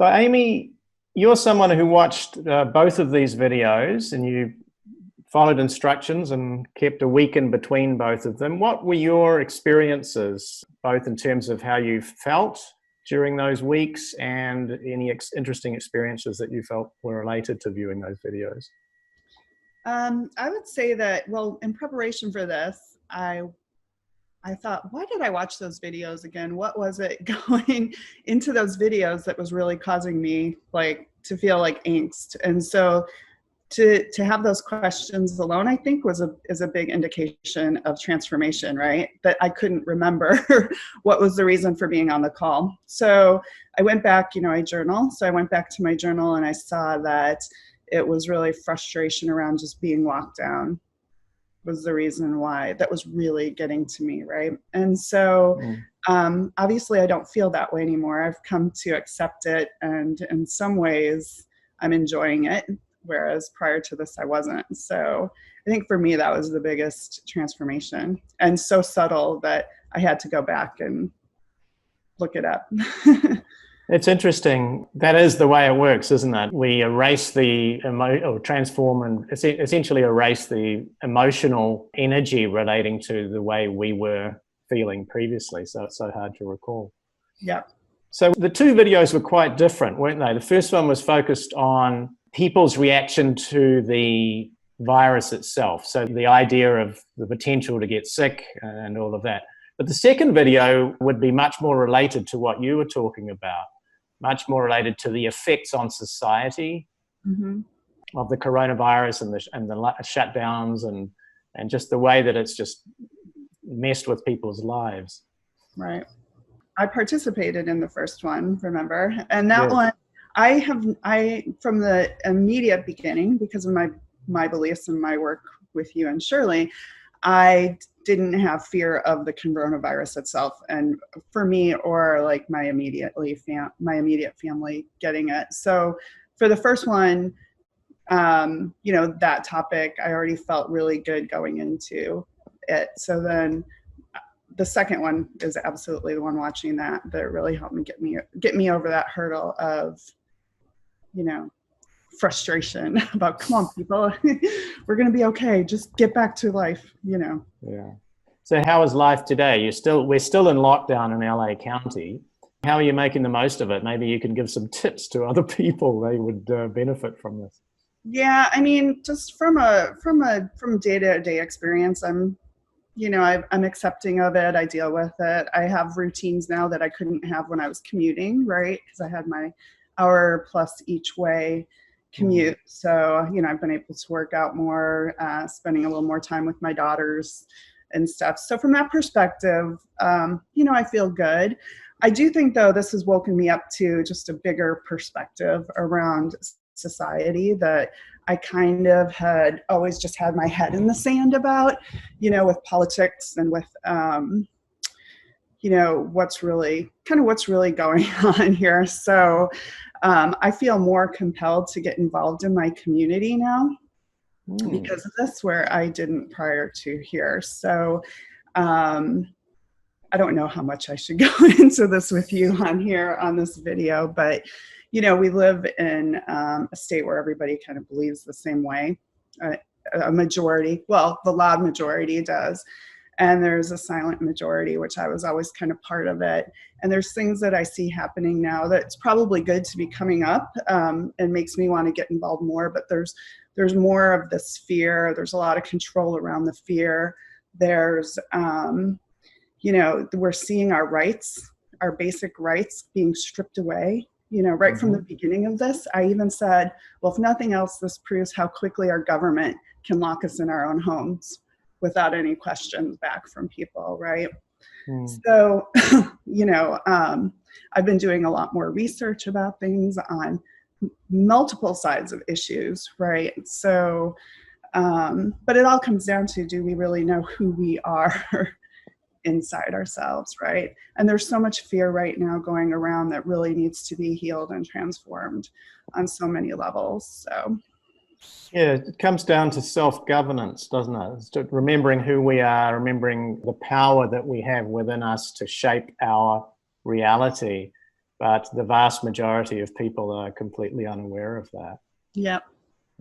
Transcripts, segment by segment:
So Amy, you're someone who watched both of these videos and you followed instructions and kept a week in between both of them. What were your experiences, both in terms of how you felt during those weeks and any interesting experiences that you felt were related to viewing those videos? I would say that, well, in preparation for this, I thought, why did I watch those videos again? What was it going into those videos that was really causing me to feel like angst? And so to have those questions alone, I think is a big indication of transformation, right? But I couldn't remember what was the reason for being on the call. So I went back, I journal. So I went back to my journal and I saw that it was really frustration around just being locked down was the reason why that was really getting to me, right? And so obviously I don't feel that way anymore. I've come to accept it, and in some ways I'm enjoying it, whereas prior to this I wasn't. So I think for me that was the biggest transformation, and so subtle that I had to go back and look it up. It's interesting. That is the way it works, isn't it? We erase or transform and essentially erase the emotional energy relating to the way we were feeling previously. So it's so hard to recall. Yeah. So the two videos were quite different, weren't they? The first one was focused on people's reaction to the virus itself. So the idea of the potential to get sick and all of that. But the second video would be much more related to what you were talking about. Much more related to the effects on society of the coronavirus and the shutdowns and just the way that it's just messed with people's lives. Right. I participated in the first one, remember? And that one, I from the immediate beginning, because of my beliefs and my work with you and Shirley, I didn't have fear of the coronavirus itself, and for me or like my immediate family getting it. So for the first one, that topic, I already felt really good going into it. So then the second one is absolutely the one watching that really helped me get me over that hurdle of, frustration about, come on, people, we're going to be okay. Just get back to life, Yeah. So how is life today? We're still in lockdown in LA County. How are you making the most of it? Maybe you can give some tips to other people. They would benefit from this. Yeah, I mean, just from day-to-day experience, I'm accepting of it. I deal with it. I have routines now that I couldn't have when I was commuting, right? Because I had my hour plus each way commute. So, I've been able to work out more, spending a little more time with my daughters and stuff. So from that perspective, I feel good. I do think, though, this has woken me up to just a bigger perspective around society that I kind of had always just had my head in the sand about, with politics and with, what's really going on here. So I feel more compelled to get involved in my community now because of this, where I didn't prior to here. So I don't know how much I should go into this with you on here on this video, but we live in a state where everybody kind of believes the same way. A majority, well, the loud majority does. And there's a silent majority, which I was always kind of part of it. And there's things that I see happening now that's probably good to be coming up and makes me want to get involved more. But there's more of this fear. There's a lot of control around the fear. There's, we're seeing our rights, our basic rights being stripped away. Right from the beginning of this, I even said, well, if nothing else, this proves how quickly our government can lock us in our own homes without any questions back from people, right? So, I've been doing a lot more research about things on multiple sides of issues, right? So, but it all comes down to, do we really know who we are inside ourselves, right? And there's so much fear right now going around that really needs to be healed and transformed on so many levels. So yeah, it comes down to self-governance, doesn't it? It's just remembering who we are, remembering the power that we have within us to shape our reality. but the vast majority of people are completely unaware of that. Yep.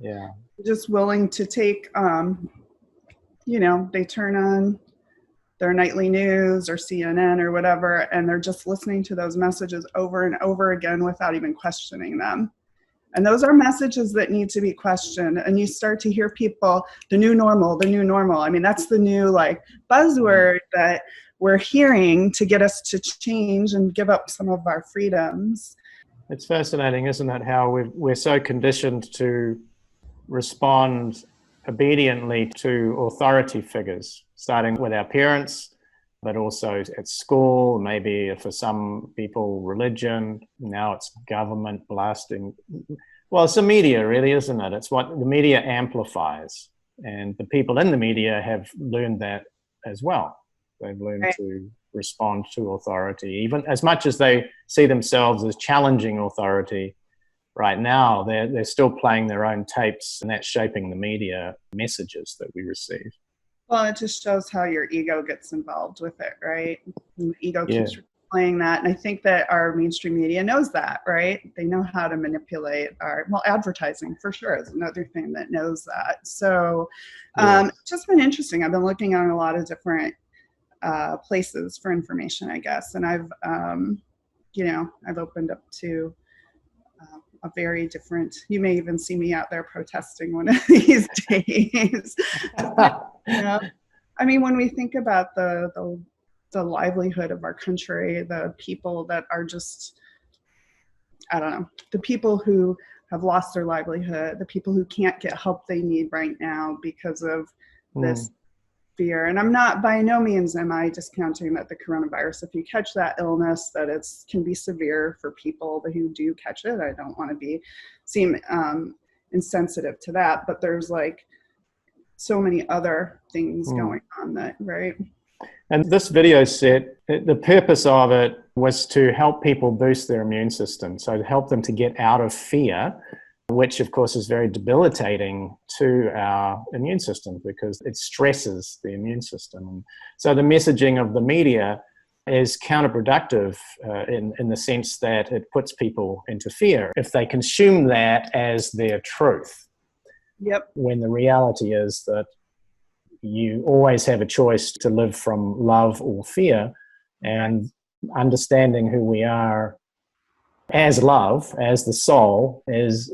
Yeah. Just willing to take, they turn on their nightly news or CNN or whatever, and they're just listening to those messages over and over again without even questioning them. And those are messages that need to be questioned. And you start to hear people, the new normal, the new normal. I mean, that's the new buzzword that we're hearing to get us to change and give up some of our freedoms. It's fascinating, isn't it, how we're so conditioned to respond obediently to authority figures, starting with our parents, but also at school, maybe for some people, religion. Now it's government blasting. Well, it's the media, really, isn't it? It's what the media amplifies. And the people in the media have learned that as well. They've learned to respond to authority, even as much as they see themselves as challenging authority. Right now, they're still playing their own tapes, and that's shaping the media messages that we receive. Well, it just shows how your ego gets involved with it, right? And the ego keeps playing that. And I think that our mainstream media knows that, right? They know how to manipulate advertising for sure is another thing that knows that. So it's just been interesting. I've been looking on a lot of different places for information, I guess. And I've opened up to a very different, you may even see me out there protesting one of these days. I mean, when we think about the livelihood of our country, the people that are just, I don't know, the people who have lost their livelihood, the people who can't get help they need right now because of this fear. And I'm not, by no means am I discounting that the coronavirus, if you catch that illness, that can be severe for people who do catch it. I don't want to seem insensitive to that, but there's so many other things going on that, right? And this video set, the purpose of it was to help people boost their immune system. So to help them to get out of fear, which of course is very debilitating to our immune system because it stresses the immune system. So the messaging of the media is counterproductive in the sense that it puts people into fear if they consume that as their truth. Yep. When the reality is that you always have a choice to live from love or fear, and understanding who we are as love, as the soul, is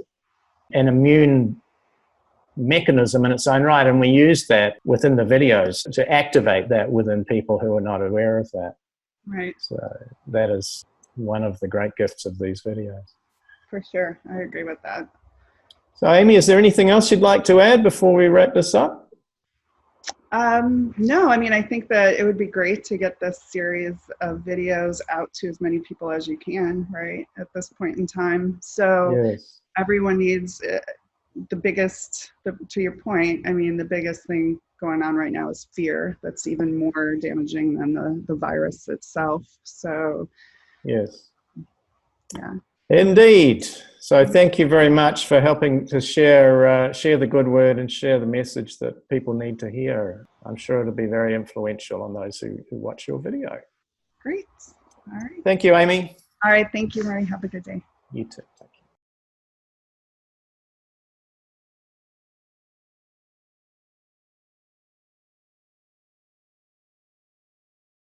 an immune mechanism in its own right. And we use that within the videos to activate that within people who are not aware of that. Right. So that is one of the great gifts of these videos. For sure. I agree with that. So Amy, is there anything else you'd like to add before we wrap this up? No, I mean, I think that it would be great to get this series of videos out to as many people as you can, right, at this point in time. So everyone needs to your point, I mean, the biggest thing going on right now is fear. That's even more damaging than the virus itself. So, yes. Yeah. Indeed. So thank you very much for helping to share the good word and share the message that people need to hear. I'm sure it'll be very influential on those who watch your video. Great. All right. Thank you, Amy. All right. Thank you, Murray. Have a good day. You too.